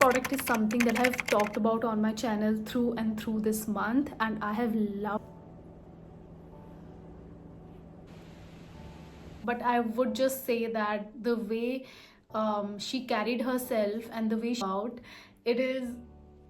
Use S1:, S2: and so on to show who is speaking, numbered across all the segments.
S1: Product is something that I've talked about on my channel through and through this month, and I have loved. But I would just say that the way she carried herself and the way she out, it is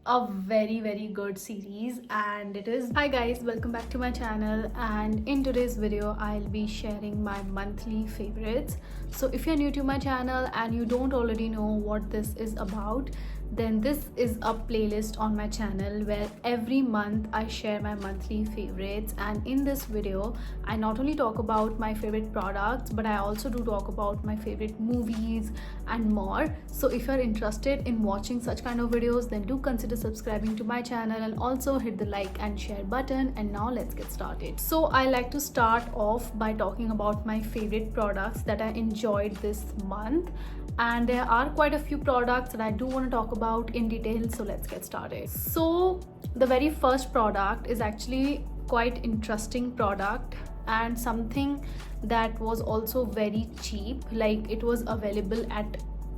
S1: a very good series. And it is, hi guys, welcome back to my channel, and in today's video I'll be sharing my monthly favorites. So if you're new to my channel and you don't already know what this is about, then this is a playlist on my channel where every month I share my monthly favorites. And in this video I not only talk about my favorite products, but I also do talk about my favorite movies and more. So if you're interested in watching such kind of videos, then do consider subscribing to my channel and also hit the like and share button. And now let's get started. So I like to start off by talking about my favorite products that I enjoyed this month, and there are quite a few products that I do want to talk about in detail. So let's get started. So the very first product is actually quite interesting product and something that was also very cheap. Like it was available at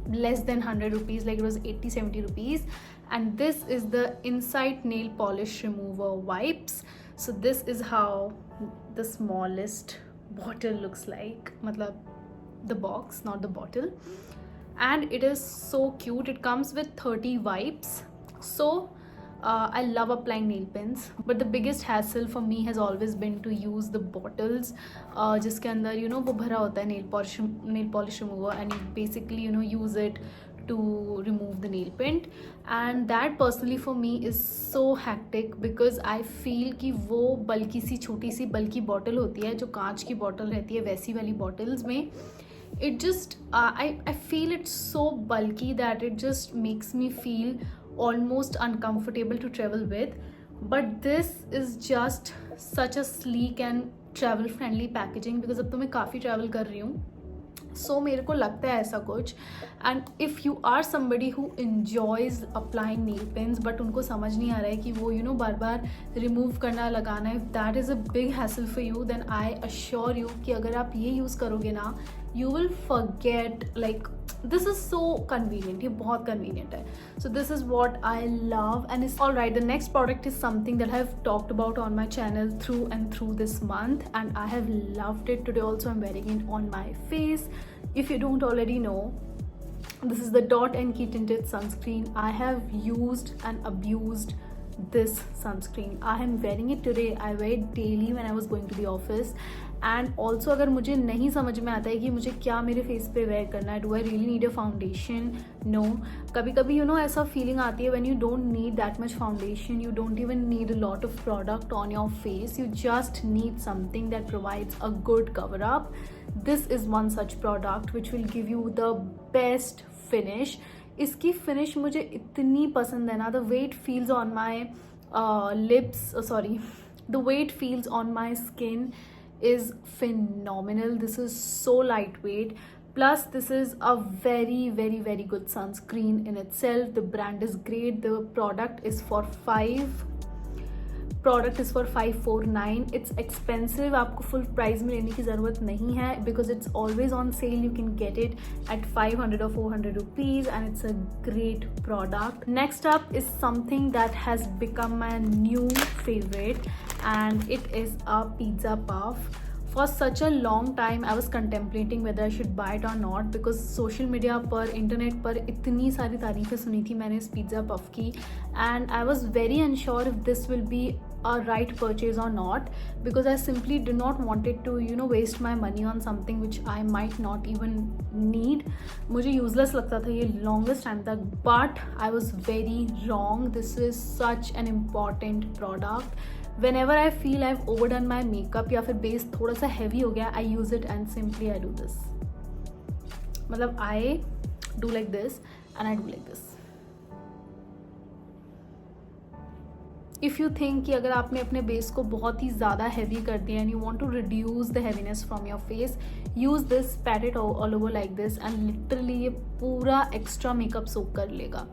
S1: less than 100 rupees, like it was 80-70 rupees. And this is the Insight nail polish remover wipes. So this is how the smallest bottle looks like, matlab the box, not the bottle. And it is so cute. It comes with 30 wipes. So I love applying nail pens, but the biggest hassle for me has always been to use the bottles जिसके अंदर वो भरा होता है nail polish remover, and you basically use it to remove the nail paint. And that personally for me is so hectic because I feel कि वो बल्कि सी छोटी सी बल्कि बॉटल होती है जो कांच की बॉटल रहती है, वैसी वाली बॉटल्स में it just I feel it's so bulky that it just makes me feel almost uncomfortable to travel with. But this is just such a sleek and travel friendly packaging because अब तो मैं काफ़ी travel कर रही हूँ, सो मेरे को लगता है ऐसा कुछ. And if you are somebody who enjoys applying nail paints but उनको समझ नहीं आ रहा है कि वो बार बार रिमूव करना लगाना, if that is a big hassle for you, then I assure you कि अगर आप ये यूज़ करोगे ना, you will forget. Like this is so convenient, ये बहुत कन्वीनियंट है. So this is what I love. And it's all right. The next product is something that I have talked about on my channel through and through this month, and I have loved it. Today also I am wearing it on my face. If you don't already know, this is the Dot & Key tinted sunscreen. I have used and abused this sunscreen. I am wearing it today. I wear it daily when I was going to the office. And also अगर मुझे नहीं समझ में आता है कि मुझे क्या मेरे फेस पे वेयर करना है, do I really need a foundation? No. कभी कभी ऐसा फीलिंग आती है when you don't need that much foundation, you don't even need a lot of product on your face, you just need something that provides a good cover up. This is one such product which will give you the best finish. इसकी finish मुझे इतनी पसंद है ना. the way it feels on my lips, the way it feels on my skin is phenomenal. This is so lightweight, plus this is a very good sunscreen in itself. The brand is great. The product is for 549. It's expensive. आपको full price में लेने की ज़रूरत नहीं है because it's always on sale. You can get it at 500 or 400 rupees, and it's a great product. Next up is something that has become my new favorite, and it is a pizza puff. For such a long time I was contemplating whether I should buy it or not because social media पर, internet पर इतनी सारी तारीफ़ें सुनी थी मैंने इस pizza puff की, and I was very unsure if this will be a right purchase or not because I simply did not wanted to waste my money on something which I might not even need. मुझे useless लगता था ये longest time तक, but I was very wrong. This is such an important product. Whenever I feel I've overdone my makeup या फिर base थोड़ा सा heavy हो गया, I use it and simply I do this. मतलब I do like this and I do like this. If you think कि अगर आपने अपने बेस को बहुत ही ज़्यादा हैवी कर दिया and you want to reduce the heaviness from your face, use this, pat it all over like this, and literally ये पूरा extra makeup soak कर लेगा.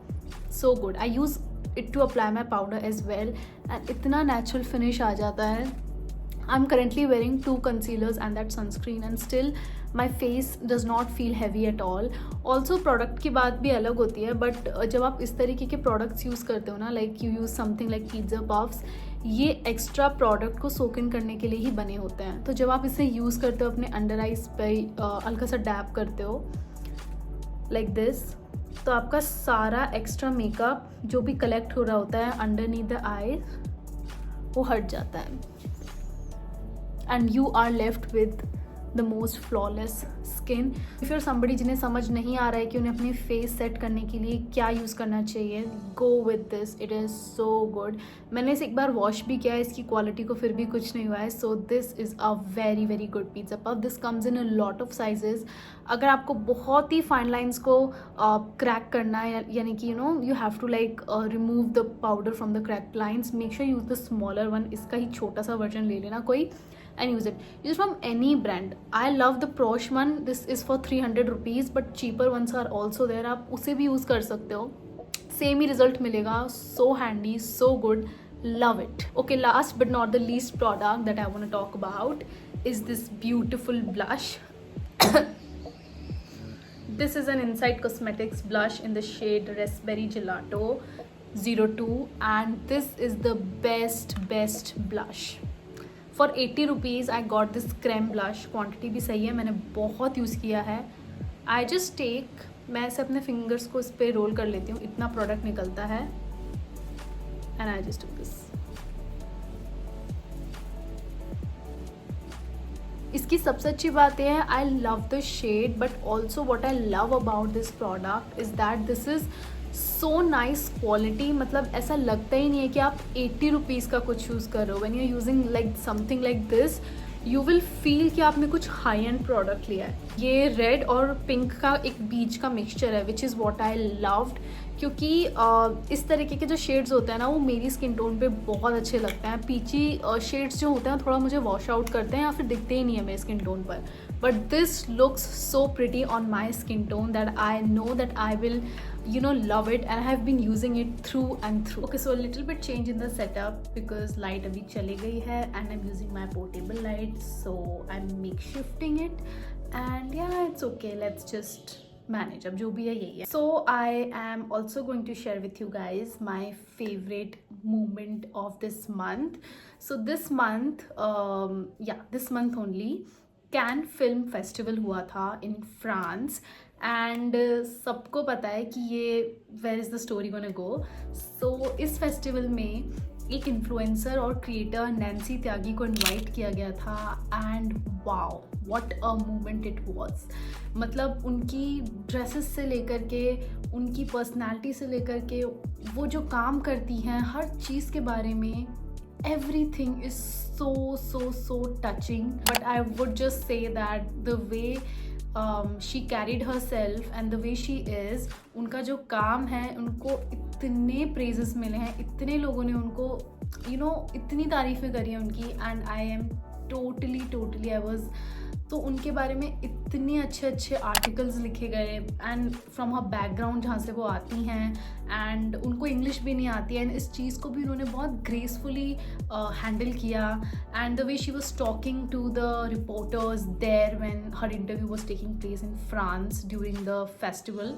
S1: So good. I use it to apply my powder as well, and इतना natural finish आ जाता है. I'm currently wearing 2 concealers and that sunscreen, and still my face does not feel heavy at all. Also product की बात भी अलग होती है, but जब आप इस तरीके के प्रोडक्ट्स यूज़ करते हो ना, like you use something like pizza puffs, ये एक्स्ट्रा प्रोडक्ट को सोक इन करने के लिए ही बने होते हैं. तो जब आप इसे यूज़ करते हो अपने अंडर आइज पे हल्का सा डैप करते हो लाइक दिस, तो आपका सारा एक्स्ट्रा मेकअप जो भी कलेक्ट हो रहा होता है अंडरनीथ द आई वो हट जाता है, and you are left with the most flawless skin. If you're somebody जिन्हें समझ नहीं आ रहा है कि उन्हें अपनी फेस सेट करने के लिए क्या यूज़ करना चाहिए, go with this. It is so good. मैंने इसे एक बार वॉश भी किया है, इसकी क्वालिटी को फिर भी कुछ नहीं हुआ है. So this is a very very good pizza puff. This comes in a lot of sizes. अगर आपको बहुत ही फाइन लाइन्स को क्रैक करना है, यानी कि you have to like remove the powder from the cracked lines, make sure use the smaller one. इसका ही छोटा सा वर्जन ले लेना कोई and use it. Use from any brand. I love the Prosh one. This is for 300 rupees, but cheaper ones are also there. आप उसे भी यूज़ कर सकते हो, सेम ही रिजल्ट मिलेगा. So handy, so good, love it. Okay, last but not the least product that I want to talk about is this beautiful blush. This is an Insight Cosmetics blush in the shade Raspberry Gelato 02, and this is the best blush. For 80 rupees I got this creme blush. Quantity भी सही है, मैंने बहुत use किया है. I just take, मैं ऐसे अपने फिंगर्स को इस पर रोल कर लेती हूँ, इतना प्रोडक्ट निकलता है, and I just do this. इसकी सबसे अच्छी बात यह है, I love the shade, but also what I love about this product is that this is so nice quality. मतलब ऐसा लगता ही नहीं है कि आप 80 रुपीज़ का कुछ यूज़ कर रहे हो. When you are using like something like this, you will feel कि आपने कुछ हाई एंड प्रोडक्ट लिया है. ये रेड और पिंक का एक बीच का मिक्सचर है, which is what I loved, क्योंकि इस तरीके के जो शेड्स होते हैं ना, वो मेरी स्किन टोन पे बहुत अच्छे लगते हैं. पीची शेड्स जो होते हैं थोड़ा मुझे वॉश आउट करते हैं या फिर दिखते ही नहीं है मेरे स्किन टोन पर. But this looks so pretty on my skin tone that I know that I will love it, and I have been using it through and through. Okay, so a little bit change in the setup because light abhi chali gayi hai, and I'm using my portable light, so I'm makeshifting it, and yeah, it's okay, let's just manage. अब जो भी है यही है. So I am also going to share with you guys my favorite moment of this month. So this month, this month only, can film festival हुआ था in France, and सबको पता है कि ये where is the story gonna go. So इस festival में एक इन्फ्लुएंसर और क्रिएटर नैन्सी त्यागी को इनवाइट किया गया था, and wow what a moment it was. मतलब उनकी ड्रेसेस से लेकर के, उनकी पर्सनालिटी से लेकर के, वो जो काम करती हैं, हर चीज़ के बारे में, everything is so touching. But I would just say that the way she carried herself and the way she is, उनका जो काम है, उनको इतने प्रेजेस मिले हैं, इतने लोगों ने उनको इतनी तारीफ़ें करी हैं उनकी, and I am totally I was. तो उनके बारे में इतने अच्छे आर्टिकल्स लिखे गए, एंड फ्रॉम हर बैकग्राउंड जहाँ से वो आती हैं, एंड उनको इंग्लिश भी नहीं आती है, एंड इस चीज़ को भी उन्होंने बहुत ग्रेसफुली हैंडल किया. And the way she was talking to the reporters there when her interview was taking place in France during the festival,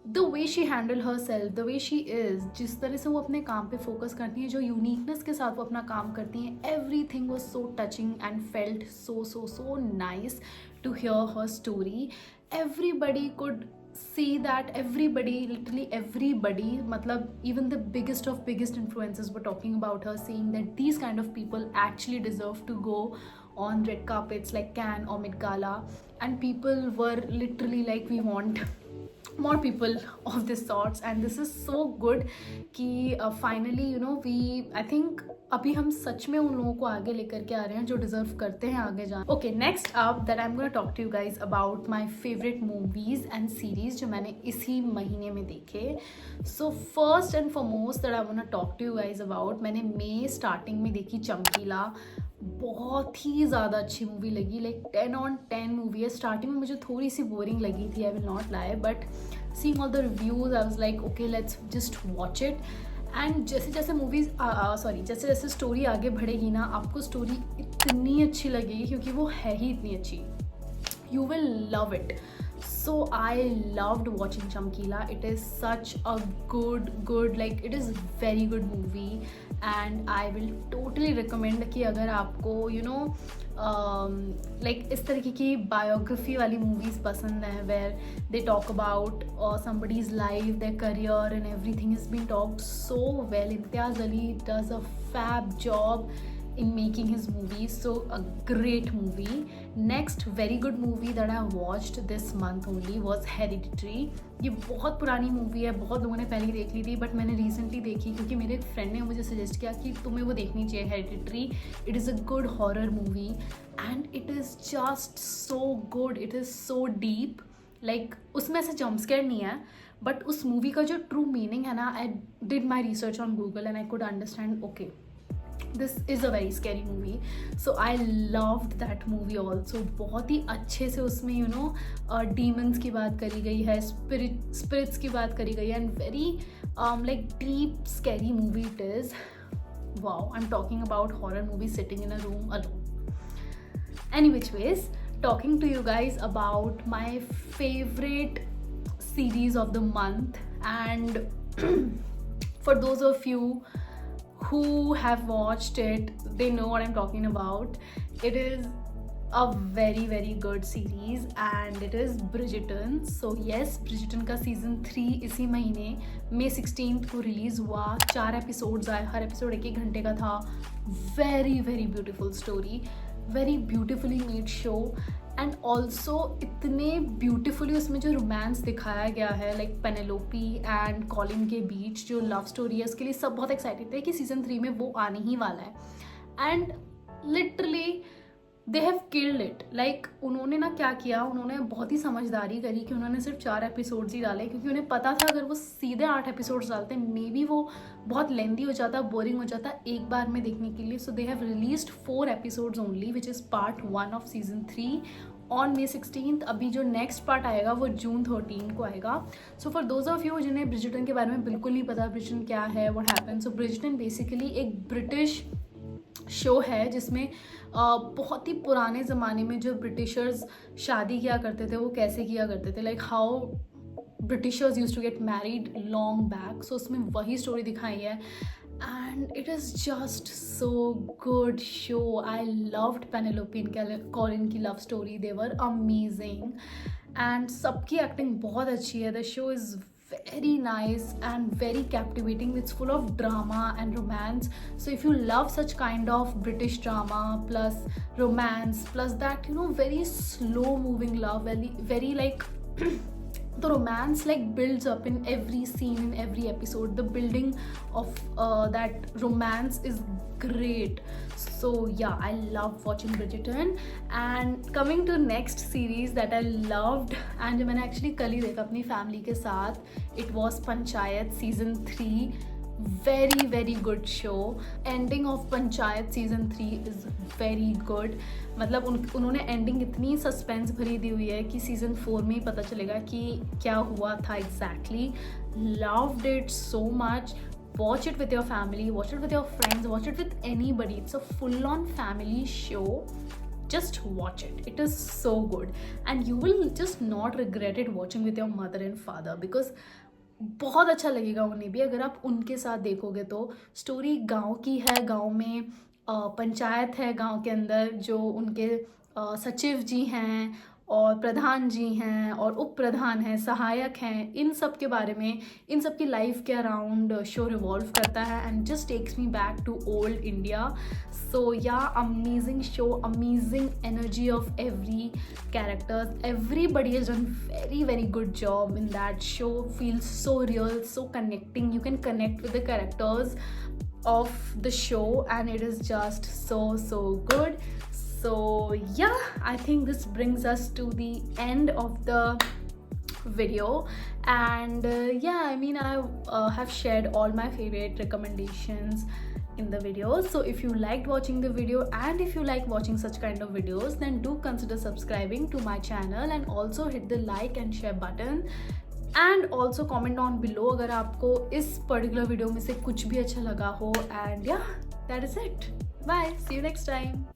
S1: the way she handle herself, the way she is, जिस तरह से वो अपने काम पे focus करती हैं, जो यूनिकनेस के साथ वो अपना काम करती हैं, every thing was so touching and felt so nice to hear her story. Everybody could see that, literally everybody, matlab even the biggest influencers were talking about her, saying that these kind of people actually deserve to go on red carpets like Cannes or Met Gala, and people were literally like, we want more people of this sorts, and this is so good कि finally I think अभी हम सच में उन लोगों को आगे लेकर के आ रहे हैं जो डिजर्व करते हैं आगे जाना. Okay, next up that I am gonna talk to you guys about my favourite movies and series जो मैंने इसी महीने में देखे. So first and foremost that I want to talk to you guys about, मैंने मई स्टार्टिंग में देखी चमकीला. बहुत ही ज़्यादा अच्छी मूवी लगी, लाइक 10 on 10 मूवी है. स्टार्टिंग में मुझे थोड़ी सी बोरिंग लगी थी, I will not lie, but seeing all the reviews I was like okay let's just watch it. And जैसे जैसे स्टोरी आगे बढ़ेगी ना, आपको स्टोरी इतनी अच्छी लगेगी क्योंकि वो है ही इतनी अच्छी. you will love it. So I loved watching Chamkila. It is such a good like it is very good movie and I will totally recommend कि अगर आपको you know like इस तरीके की biography वाली movies पसंद है where they talk about somebody's life, their career and everything is being talked so well. Imtiaz Ali does a fab job in making his movies, so a great movie. Next very good movie that I watched this month only was Hereditary. ये बहुत पुरानी movie है, बहुत लोगों ने पहले ही देख ली थी, बट मैंने रिसेंटली देखी क्योंकि मेरे एक फ्रेंड ने मुझे सजेस्ट किया कि तुम्हें वो देखनी चाहिए Hereditary. It is a good horror movie and it is just so good. It is so deep. Like उसमें ऐसा जम्प स्केयर नहीं है, बट उस मूवी का जो ट्रू मीनिंग है ना, I did my research on Google and I could understand okay this is a very scary movie. So I loved that movie also. बहुत ही अच्छे से उसमें यू नो डीमंस की बात करी गई है, स्पिरिट्स की बात करी गई है and very like deep scary movie it is. Wow, I am talking about horror movie sitting in a room alone. Any which ways, talking to you guys about my favorite series of the month, and for those of you who have watched it, they know what I'm talking about. It is a very good series and it is Bridgerton. So yes, Bridgerton का season 3 इसी महीने May 16th को release हुआ. 4 episodes आए, हर episode 1 घंटे का था. very beautiful story, very beautifully made show and also इतने ब्यूटिफुली उसमें जो रोमांस दिखाया गया है लाइक पेनेलोपी एंड कॉलिन के बीच जो लव स्टोरी है, उसके लिए सब बहुत एक्साइटेड थे कि सीजन 3 में वो आने ही वाला है. And literally they have killed it. Like उन्होंने ना क्या किया, उन्होंने बहुत ही समझदारी करी कि उन्होंने सिर्फ 4 एपिसोड्स ही डाले क्योंकि उन्हें पता था अगर वो सीधे 8 एपिसोड्स डालते मे बी वो बहुत लेंदी हो जाता, बोरिंग हो जाता एक बार में देखने के लिए. So they have released 4 episodes only which is part 1 of season 3 on May 16th. अभी जो नेक्स्ट पार्ट आएगा वो June 13 को आएगा. So for those of you जिन्हें ब्रिजटन के बारे में बिल्कुल नहीं पता ब्रिजटन क्या है, व्हाट हैपन. सो ब्रिजटन बेसिकली एक ब्रिटिश शो है जिसमें बहुत ही पुराने ज़माने में जो ब्रिटिशर्स शादी किया करते थे वो कैसे किया करते थे, like how Britishers used to get married long back. So उसमें वही स्टोरी दिखाई है and it is just so good show. I loved Penelope and Colin की love story. They were amazing and सबकी acting बहुत अच्छी है. The show is very nice and very captivating. It's full of drama and romance. So if you love such kind of British drama plus romance plus that you know very slow moving love, very like the romance like builds up in every scene, in every episode. The building of that romance is great. So yeah, I love watching Bridgerton. And coming to next series that I loved and जो मैंने actually कल ही देखा अपनी family के साथ, it was Panchayat season 3. very good show. Ending of Panchayat season 3 is very good. मतलब उन्होंने ending इतनी सस्पेंस भरी दी हुई है कि सीजन 4 में ही पता चलेगा कि क्या हुआ था exactly. Loved it so much. Watch it with your family, watch it with your friends, watch it with anybody. It's a full on family show. Just watch it. It is so good and you will just not regret it watching with your mother and father because बहुत अच्छा लगेगा उन्हें भी अगर आप उनके साथ देखोगे. तो स्टोरी गांव की है, गांव में पंचायत है, गांव के अंदर जो उनके सचिव जी हैं और प्रधान जी हैं और उप प्रधान हैं, सहायक हैं, इन सब के बारे में, इन सब की लाइफ के अराउंड शो रिवॉल्व करता है and just takes me back to old India. So yeah amazing show, amazing energy of every characters. Everybody has done very good job in that show. Feels so real, so connecting. You can connect with the characters of the show and it is just so good. So yeah, I think this brings us to the end of the video and yeah, I mean I have shared all my favorite recommendations in the video. So if you liked watching the video and if you like watching such kind of videos, then do consider subscribing to my channel and also hit the like and share button and also comment on below अगर आपको इस particular video में से कुछ भी अच्छा लगा हो. And yeah, that is it. Bye, see you next time.